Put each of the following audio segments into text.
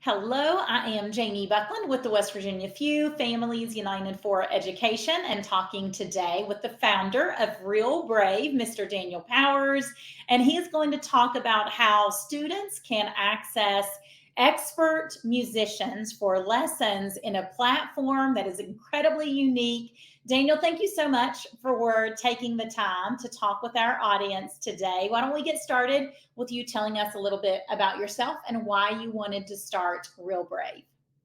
Hello, I am Jamie Buckland with the West Virginia Few Families United for Education and talking today with the founder of Real Brave, Mr. Daniel Powers. And he is going to talk about how students can access expert musicians for lessons in a platform that is incredibly unique. Daniel, thank you so much for taking the time to talk with our audience today. Why don't we get started with you telling us a little bit about yourself and why you wanted to start Real Brave?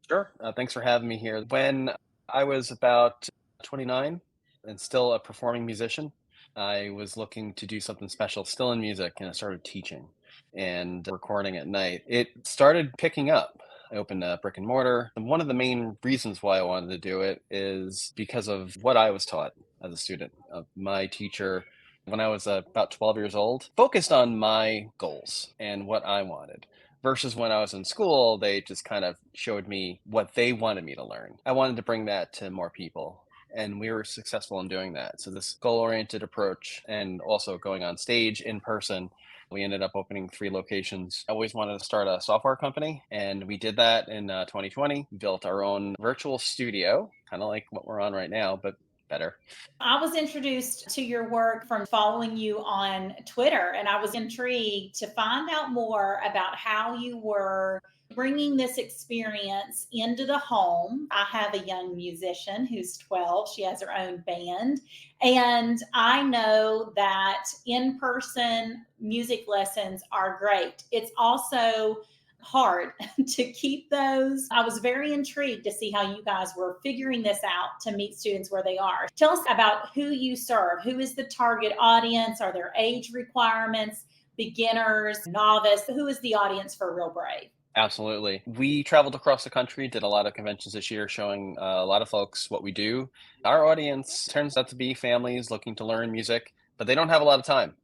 Sure. Thanks for having me here. When I was about 29 and still a performing musician, I was looking to do something special still in music, and I started teaching and recording at night. It started picking up. I opened a brick and mortar. And one of the main reasons why I wanted to do it is because of what I was taught as a student. My teacher, when I was about 12 years old, focused on my goals and what I wanted versus when I was in school, they just kind of showed me what they wanted me to learn. I wanted to bring that to more people. And we were successful in doing that. So, this goal oriented approach and also going on stage in person, we ended up opening 3 locations. I always wanted to start a software company, and we did that in 2020. We built our own virtual studio, kind of like what we're on right now, but better. I was introduced to your work from following you on Twitter, and I was intrigued to find out more about how you were bringing this experience into the home. I have a young musician who's 12, she has her own band, and I know that in person music lessons are great. It's also hard to keep those. I was very intrigued to see how you guys were figuring this out to meet students where they are. Tell us about who you serve. Who is the target audience? Are there age requirements, beginners, novice? Who is the audience for Real Brave? Absolutely. We traveled across the country, did a lot of conventions this year, showing a lot of folks what we do. Our audience turns out to be families looking to learn music, but they don't have a lot of time.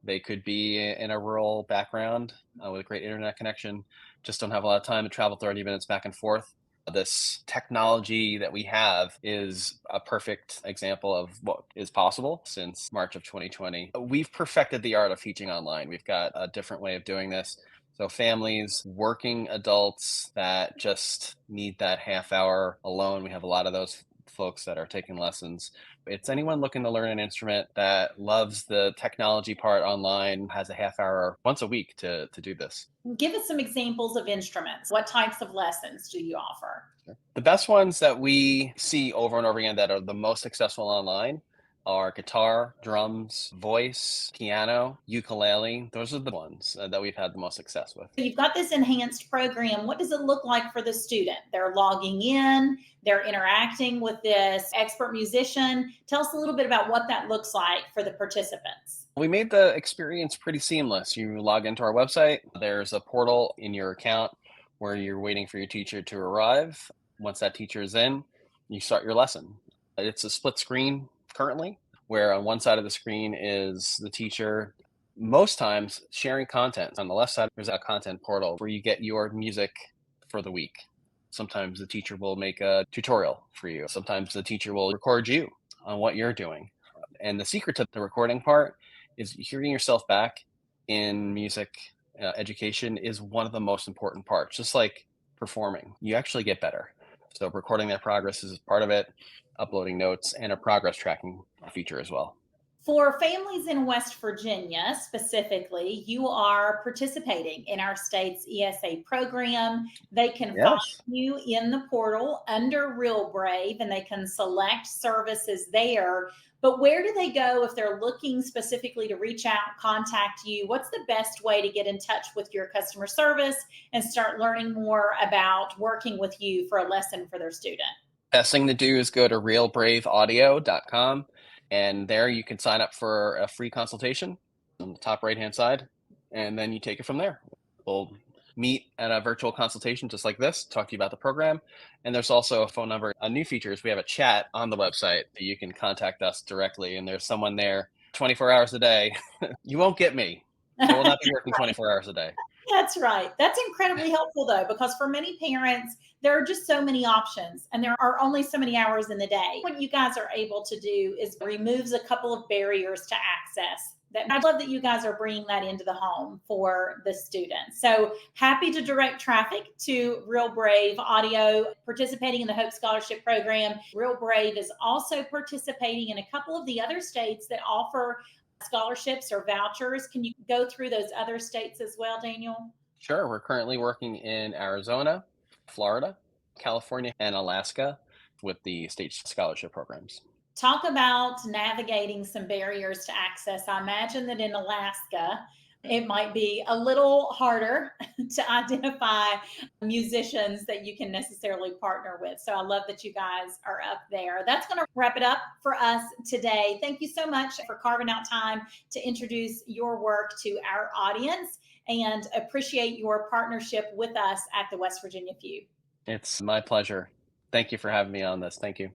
They could be in a rural background with a great internet connection, just don't have a lot of time to travel 30 minutes back and forth. This technology that we have is a perfect example of what is possible since March of 2020. We've perfected the art of teaching online. We've got a different way of doing this. So families, working adults that just need that half hour alone. We have a lot of those folks that are taking lessons. It's anyone looking to learn an instrument that loves the technology part online, has a half hour once a week to do this. Give us some examples of instruments. What types of lessons do you offer? The best ones that we see over and over again that are the most successful online are guitar, drums, voice, piano, ukulele. Those are the ones that we've had the most success with. You've got this enhanced program. What does it look like for the student? They're logging in, they're interacting with this expert musician. Tell us a little bit about what that looks like for the participants. We made the experience pretty seamless. You log into our website, there's a portal in your account where you're waiting for your teacher to arrive. Once that teacher is in, you start your lesson. It's a split screen currently, where on one side of the screen is the teacher, most times sharing content. On the left side, there's a content portal where you get your music for the week. Sometimes the teacher will make a tutorial for you. Sometimes the teacher will record you on what you're doing. And the secret to the recording part is hearing yourself back in music education is one of the most important parts. Just like performing, you actually get better. So recording that progress is part of it, uploading notes, and a progress tracking feature as well. For families in West Virginia specifically, you are participating in our state's ESA program. They can find Yes. you in the portal under Real Brave and they can select services there. But where do they go if they're looking specifically to reach out, contact you? What's the best way to get in touch with your customer service and start learning more about working with you for a lesson for their student? Best thing to do is go to realbraveaudio.com, and there you can sign up for a free consultation on the top right hand side, and then you take it from there. We'll meet at a virtual consultation just like this, talk to you about the program. And there's also a phone number. A new feature is we have a chat on the website that you can contact us directly, and there's someone there 24 hours a day. You won't get me. I will not be working 24 hours a day. That's right. That's incredibly helpful though, because for many parents, there are just so many options and there are only so many hours in the day. What you guys are able to do is removes a couple of barriers to access I love that you guys are bringing that into the home for the students. So happy to direct traffic to Real Brave Audio, participating in the Hope Scholarship Program. Real Brave is also participating in a couple of the other states that offer scholarships or vouchers. Can you go through those other states as well, Daniel? Sure. We're currently working in Arizona, Florida, California, and Alaska with the state scholarship programs. Talk about navigating some barriers to access. I imagine that in Alaska, it might be a little harder to identify musicians that you can necessarily partner with. So I love that you guys are up there. That's going to wrap it up for us today. Thank you so much for carving out time to introduce your work to our audience, and appreciate your partnership with us at the West Virginia Few. It's my pleasure. Thank you for having me on this. Thank you.